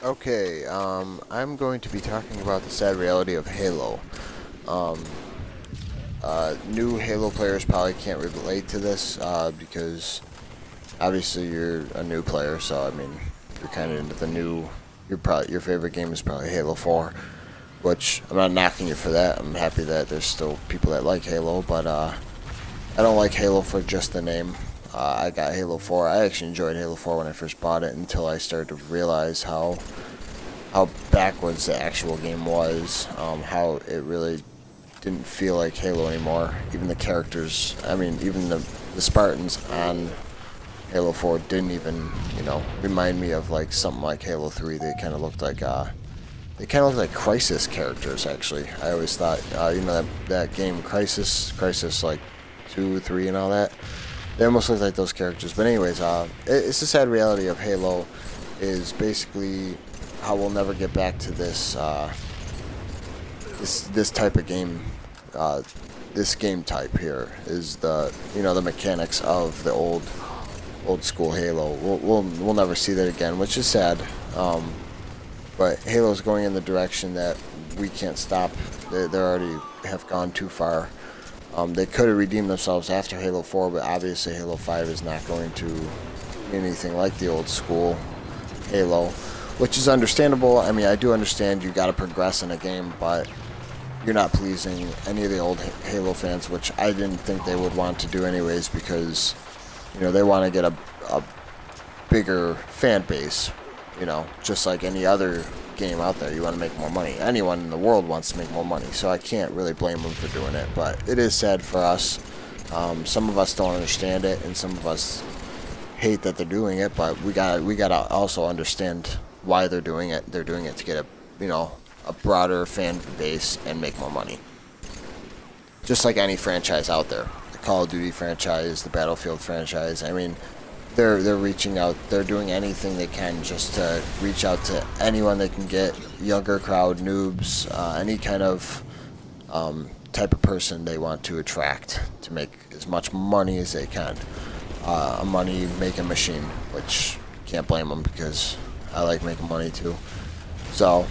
Okay, I'm going to be talking about the sad reality of Halo. Um, New Halo players probably can't relate to this because obviously you're a new player, so I mean you're kind of into the new. Your favorite game is probably Halo 4, which I'm not knocking you for that. I'm happy that there's still people that like Halo, but I don't like Halo for just the name. I got Halo 4. I actually enjoyed Halo 4 when I first bought it until I started to realize how backwards the actual game was, how it really didn't feel like Halo anymore. Even the characters, I mean, even the Spartans on Halo 4 didn't even, remind me of like something like Halo 3. They kind of look like Crisis characters. Actually, I always thought, that game Crisis like 2, 3, and all that. They almost look like those characters. But anyways, it's the sad reality of Halo is basically how we'll never get back to this type of game. This game type here is the mechanics of the old school Halo. We'll never see that again, which is sad. But Halo's going in the direction that we can't stop. They already have gone too far. They could have redeemed themselves after Halo 4, but obviously Halo 5 is not going to be anything like the old school Halo, which is understandable. I mean, I do understand you got to progress in a game, but you're not pleasing any of the old Halo fans, which I didn't think they would want to do anyways, because they want to get a bigger fan base. Just like any other game out there, you want to make more money. Anyone in the world wants to make more money, so I can't really blame them for doing it. But it is sad for us. Some of us don't understand it, and some of us hate that they're doing it. But we gotta also understand why they're doing it. They're doing it to get a broader fan base and make more money. Just like any franchise out there, the Call of Duty franchise, the Battlefield franchise. I mean, they're reaching out. They're doing anything they can just to reach out to anyone they can get, younger crowd, noobs, any kind of type of person they want to attract to make as much money as they can. A money making machine, which can't blame them because I like making money too. So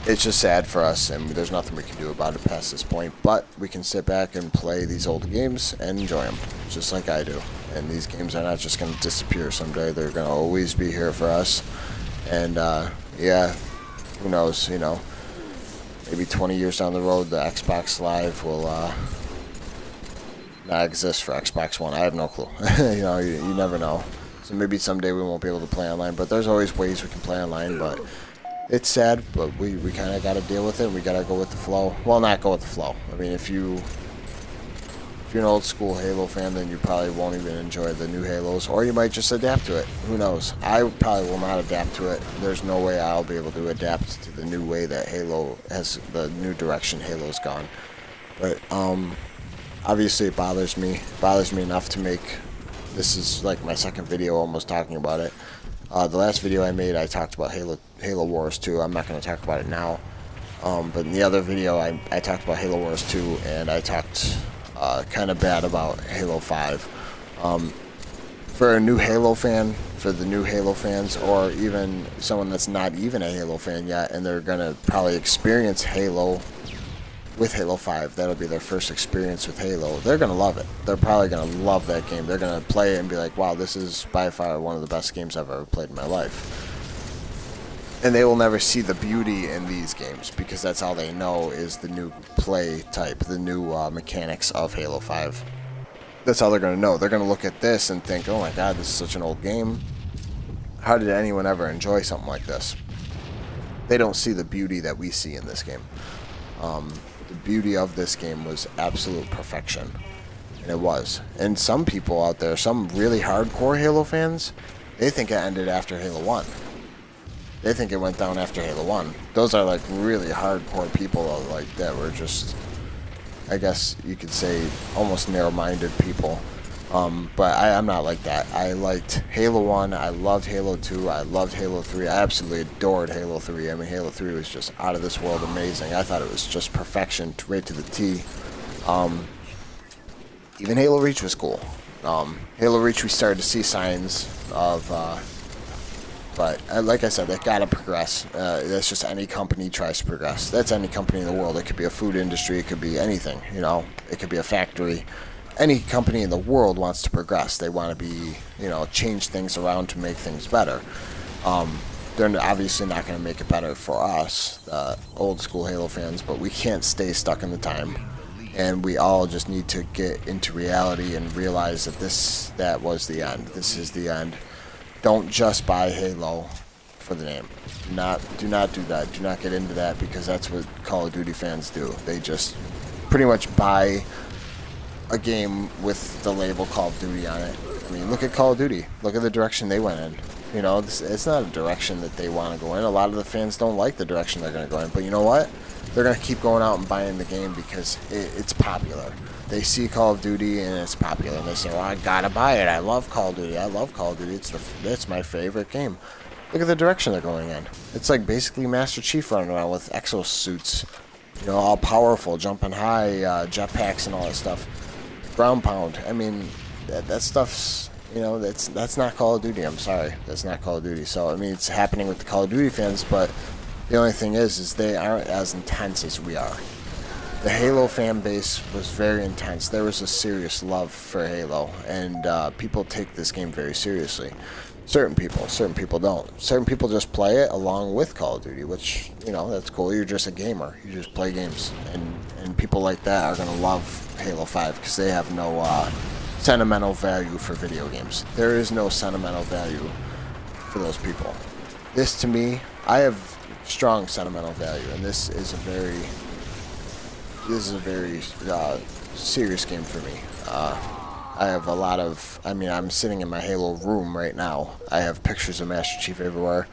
it's just sad for us, and there's nothing we can do about it past this point. But we can sit back and play these old games and enjoy them, just like I do. And these games are not just going to disappear someday. They're going to always be here for us. And, yeah, who knows, maybe 20 years down the road, the Xbox Live will not exist for Xbox One. I have no clue. You never know. So maybe someday we won't be able to play online. But there's always ways we can play online. But it's sad, but we kind of got to deal with it. We got to go with the flow. Well, not go with the flow. I mean, if you're an old school Halo fan, then you probably won't even enjoy the new Halos, or you might just adapt to it. Who knows? I probably will not adapt to it. There's no way I'll be able to adapt to the new way that Halo has, the new direction Halo's gone. But obviously it bothers me. It bothers me enough to make. This is like my second video almost talking about it. The last video I made, I talked about Halo Wars 2. I'm not going to talk about it now. But in the other video, I talked about Halo Wars 2, and I talked kind of bad about Halo 5. For a new Halo fan, for the new Halo fans, or even someone that's not even a Halo fan yet, and they're going to probably experience Halo with Halo 5, that'll be their first experience with Halo, they're going to love it. They're probably going to love that game. They're going to play it and be like, wow, this is by far one of the best games I've ever played in my life. And they will never see the beauty in these games because that's all they know is the new play type, the new mechanics of Halo 5. That's all they're going to know. They're going to look at this and think, oh my god, this is such an old game. How did anyone ever enjoy something like this? They don't see the beauty that we see in this game. The beauty of this game was absolute perfection. And it was. And some people out there, some really hardcore Halo fans, they think it ended after Halo 1. They think it went down after Halo 1. Those are like really hardcore people like that were just, I guess you could say, almost narrow-minded people. But I'm not like that. I liked Halo 1, I loved Halo 2, I loved Halo 3, I absolutely adored Halo 3. I mean, Halo 3 was just out of this world amazing. I thought it was just perfection, right to the T. Even Halo Reach was cool. Halo Reach, we started to see signs of But like I said, they gotta progress. That's just any company tries to progress. That's any company in the world. It could be a food industry. It could be anything. You know, it could be a factory. Any company in the world wants to progress. They want to be, you know, change things around to make things better. They're obviously not going to make it better for us, old school Halo fans, but we can't stay stuck in the time. And we all just need to get into reality and realize that that was the end. This is the end. Don't just buy Halo for the name. Do not do that. Do not get into that, because that's what Call of Duty fans do. They just pretty much buy a game with the label Call of Duty on it. I mean, look at Call of Duty. Look at the direction they went in. You know, it's not a direction that they want to go in. A lot of the fans don't like the direction they're going to go in. But you know what? They're going to keep going out and buying the game because it's popular. They see Call of Duty and it's popular, and they say, well, I got to buy it. I love Call of Duty. I love Call of Duty. It's my favorite game. Look at the direction they're going in. It's like basically Master Chief running around with exosuits. You know, all powerful, jumping high, jetpacks and all that stuff. Ground pound. I mean, that stuff's, you know, that's not Call of Duty. I'm sorry, that's not Call of Duty. So I mean, it's happening with the Call of Duty fans, but the only thing is they aren't as intense as we are. The Halo fan base was very intense. There was a serious love for Halo, and people take this game very seriously. Certain people don't. Certain people just play it along with Call of Duty, which, you know, that's cool. You're just a gamer. You just play games, and people like that are gonna love Halo 5 because they have no sentimental value for video games. There is no sentimental value for those people. This, to me, I have strong sentimental value, and this is a very serious game for me. I have a lot of, I mean, I'm sitting in my Halo room right now. I have pictures of Master Chief everywhere.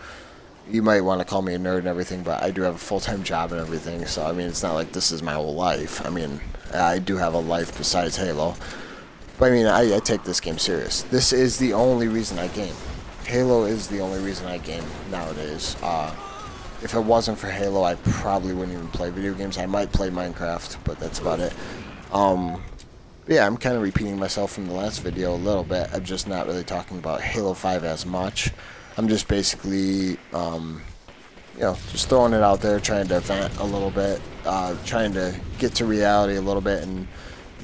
You might want to call me a nerd and everything, but I do have a full-time job and everything, so I mean, it's not like this is my whole life. I mean, I do have a life besides Halo. But I mean, I take this game serious. This is the only reason I game. Halo is the only reason I game nowadays. If it wasn't for Halo, I probably wouldn't even play video games. I might play Minecraft, but that's about it. Yeah, I'm kind of repeating myself from the last video a little bit. I'm just not really talking about Halo 5 as much. I'm just basically, you know, just throwing it out there, trying to vent a little bit, trying to get to reality a little bit and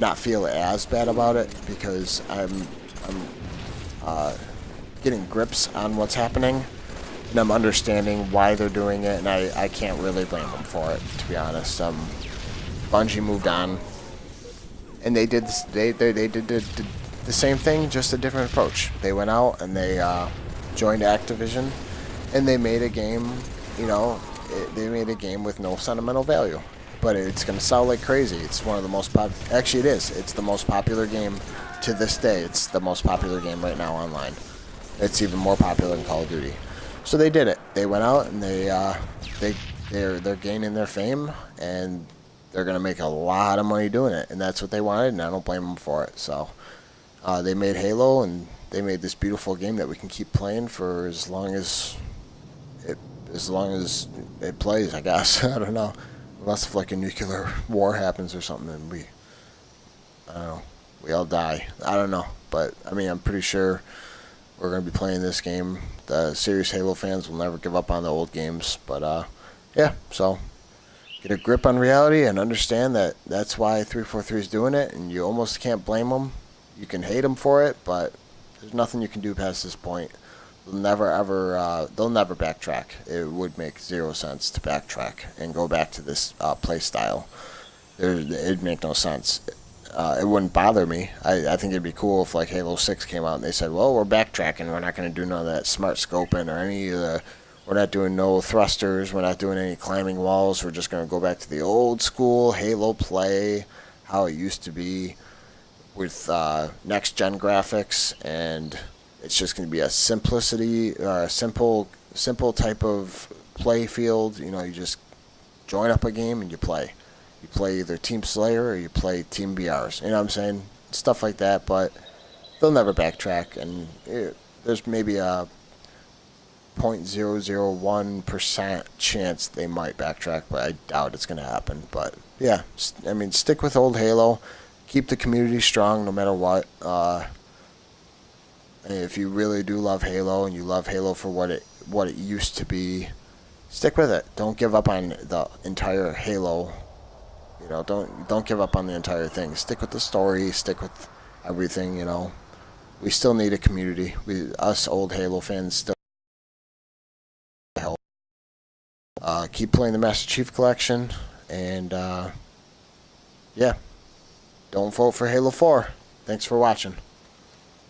not feel as bad about it, because I'm getting grips on what's happening, and I'm understanding why they're doing it, and I can't really blame them for it, to be honest. Bungie moved on, and they did the same thing, just a different approach. They went out and they joined Activision, and they made a game. You know, they made a game with no sentimental value, but it's gonna sound like crazy. It's one of the most actually, it is. It's the most popular game to this day. It's the most popular game right now online. It's even more popular than Call of Duty. So they did it. They went out and they're gaining their fame, and they're gonna make a lot of money doing it, and that's what they wanted, and I don't blame them for it. So they made Halo, and they made this beautiful game that we can keep playing for as long as it plays, I guess. I don't know, unless if like a nuclear war happens or something, and I don't know, we all die. I don't know, but I mean, I'm pretty sure we're gonna be playing this game. The serious Halo fans will never give up on the old games, but yeah. So get a grip on reality and understand that that's why 343 is doing it, and you almost can't blame them. You can hate them for it, but there's nothing you can do past this point. They'll never backtrack. It would make zero sense to backtrack and go back to this play style. It'd make no sense. It wouldn't bother me. I think it'd be cool if like Halo 6 came out and they said, well, we're backtracking. We're not going to do none of that smart scoping or any of the... We're not doing no thrusters. We're not doing any climbing walls. We're just going to go back to the old school Halo play, how it used to be, with next-gen graphics, and it's just going to be a simplicity, or a simple type of play field. You know, you just join up a game and you play. You play either Team Slayer or you play Team BRs. You know what I'm saying? Stuff like that, but they'll never backtrack, and there's maybe a 0.001% chance they might backtrack, but I doubt it's going to happen. But yeah, I mean, stick with old Halo. Keep the community strong no matter what. If you really do love Halo and you love Halo for what what it used to be. Stick with it. Don't give up on the entire Halo. You know, don't give up on the entire thing. Stick with the story. Stick with everything. You know, we still need a community. Us old Halo fans still help. Keep playing the Master Chief Collection, and yeah, don't vote for Halo 4. Thanks for watching.